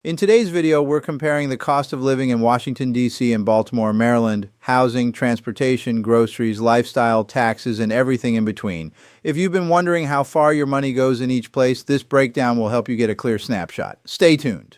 In today's video, we're comparing the cost of living in Washington, D.C. and Baltimore, Maryland, housing, transportation, groceries, lifestyle, taxes, and everything in between. If you've been wondering how far your money goes in each place, this breakdown will help you get a clear snapshot. Stay tuned.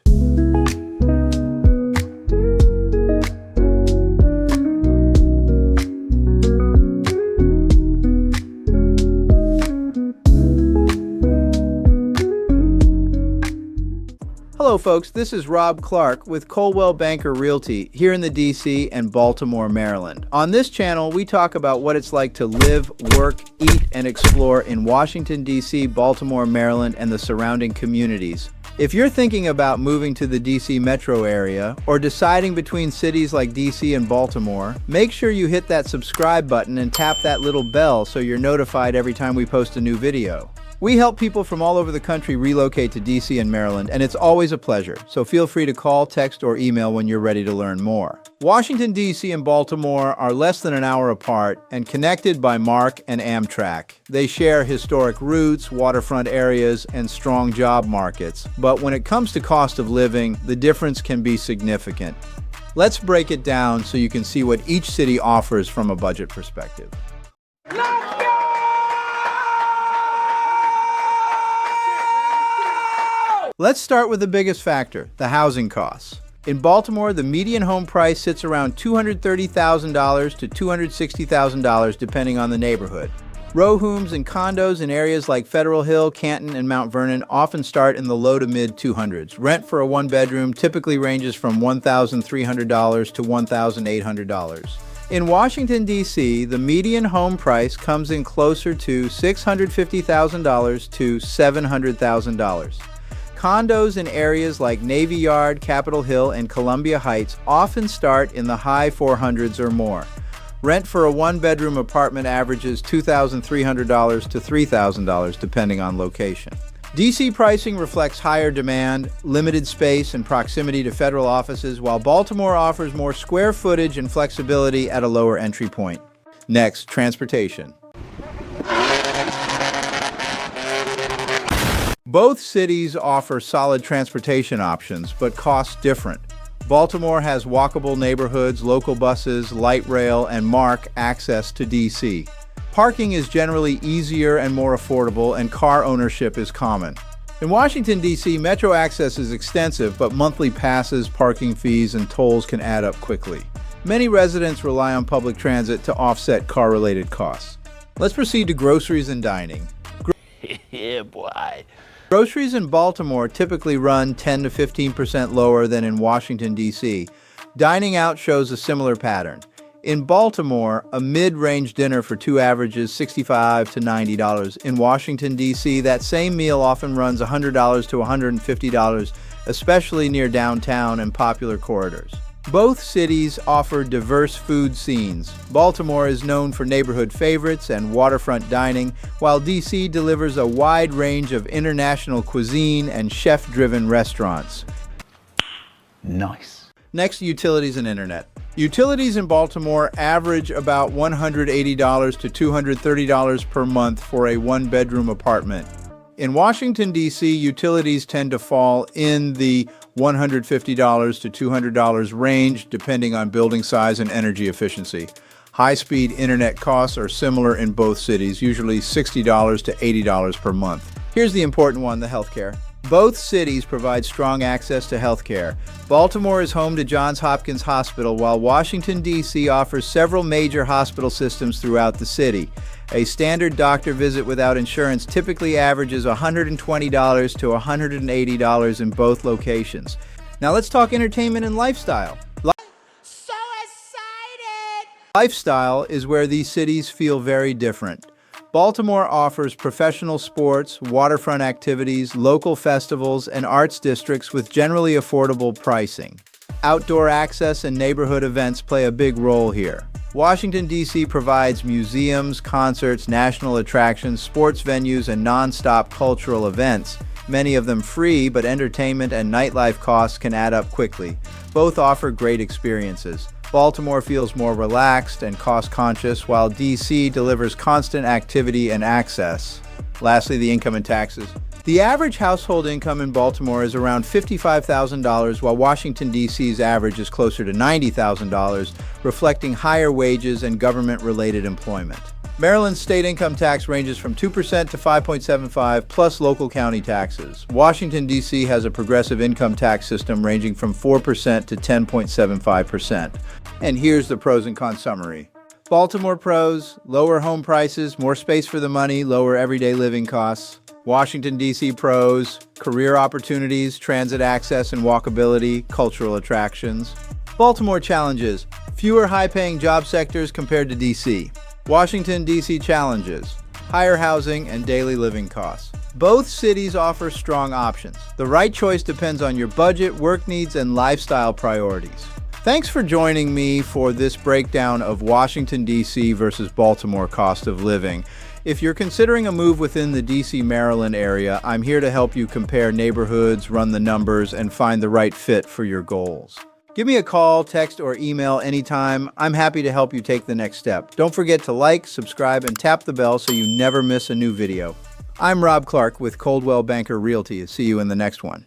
Hello folks, this is Rob Clarke with Coldwell Banker Realty here in the DC and Baltimore, Maryland. On this channel, we talk about what it's like to live, work, eat, and explore in Washington, DC, Baltimore, Maryland, and the surrounding communities. If you're thinking about moving to the DC metro area or deciding between cities like DC and Baltimore, make sure you hit that subscribe button and tap that little bell so you're notified every time we post a new video. We help people from all over the country relocate to DC and Maryland, and it's always a pleasure, so feel free to call, text, or email when you're ready to learn more. Washington, D.C. and Baltimore are less than an hour apart and connected by MARC and Amtrak. They share historic roots, waterfront areas, and strong job markets, but when it comes to cost of living, the difference can be significant. Let's break it down so you can see what each city offers from a budget perspective. Let's start with the biggest factor, the housing costs. In Baltimore, the median home price sits around $230,000 to $260,000 depending on the neighborhood. Row homes and condos in areas like Federal Hill, Canton, and Mount Vernon often start in the low to mid 200s. Rent for a one-bedroom typically ranges from $1,300 to $1,800. In Washington, D.C., the median home price comes in closer to $650,000 to $700,000. Condos in areas like Navy Yard, Capitol Hill, and Columbia Heights often start in the high 400s or more. Rent for a one-bedroom apartment averages $2,300 to $3,000 depending on location. DC pricing reflects higher demand, limited space, and proximity to federal offices, while Baltimore offers more square footage and flexibility at a lower entry point. Next, transportation. Both cities offer solid transportation options, but cost different. Baltimore has walkable neighborhoods, local buses, light rail, and MARC access to DC. Parking is generally easier and more affordable, and car ownership is common. In Washington, D.C., metro access is extensive, but monthly passes, parking fees, and tolls can add up quickly. Many residents rely on public transit to offset car-related costs. Let's proceed to groceries and dining. Yeah, boy. Groceries in Baltimore typically run 10 to 15% lower than in Washington, D.C. Dining out shows a similar pattern. In Baltimore, a mid-range dinner for two averages $65 to $90. In Washington, D.C., that same meal often runs $100 to $150, especially near downtown and popular corridors. Both cities offer diverse food scenes. Baltimore is known for neighborhood favorites and waterfront dining, while D.C. delivers a wide range of international cuisine and chef-driven restaurants. Nice. Next, utilities and internet. Utilities in Baltimore average about $180 to $230 per month for a one-bedroom apartment. In Washington, D.C., utilities tend to fall in the $150 to $200 range, depending on building size and energy efficiency. High-speed internet costs are similar in both cities, usually $60 to $80 per month. Here's the important one, the healthcare. Both cities provide strong access to healthcare. Baltimore is home to Johns Hopkins Hospital, while Washington, D.C. offers several major hospital systems throughout the city. A standard doctor visit without insurance typically averages $120 to $180 in both locations. Now let's talk entertainment and lifestyle. So excited! Lifestyle is where these cities feel very different. Baltimore offers professional sports, waterfront activities, local festivals, and arts districts with generally affordable pricing. Outdoor access and neighborhood events play a big role here. Washington, D.C. provides museums, concerts, national attractions, sports venues, and non-stop cultural events. Many of them free, but entertainment and nightlife costs can add up quickly. Both offer great experiences. Baltimore feels more relaxed and cost-conscious, while D.C. delivers constant activity and access. Lastly, the income and taxes. The average household income in Baltimore is around $55,000, while Washington, D.C.'s average is closer to $90,000, reflecting higher wages and government-related employment. Maryland's state income tax ranges from 2% to 5.75 plus local county taxes. Washington, D.C. has a progressive income tax system ranging from 4% to 10.75%. And here's the pros and cons summary. Baltimore pros: lower home prices, more space for the money, lower everyday living costs. Washington, D.C. pros: career opportunities, transit access and walkability, cultural attractions. Baltimore challenges: fewer high-paying job sectors compared to D.C. Washington, D.C. challenges: higher housing and daily living costs. Both cities offer strong options. The right choice depends on your budget, work needs, and lifestyle priorities. Thanks for joining me for this breakdown of Washington, D.C. versus Baltimore cost of living. If you're considering a move within the D.C., Maryland area, I'm here to help you compare neighborhoods, run the numbers, and find the right fit for your goals. Give me a call, text, or email anytime. I'm happy to help you take the next step. Don't forget to like, subscribe, and tap the bell so you never miss a new video. I'm Rob Clarke with Coldwell Banker Realty. See you in the next one.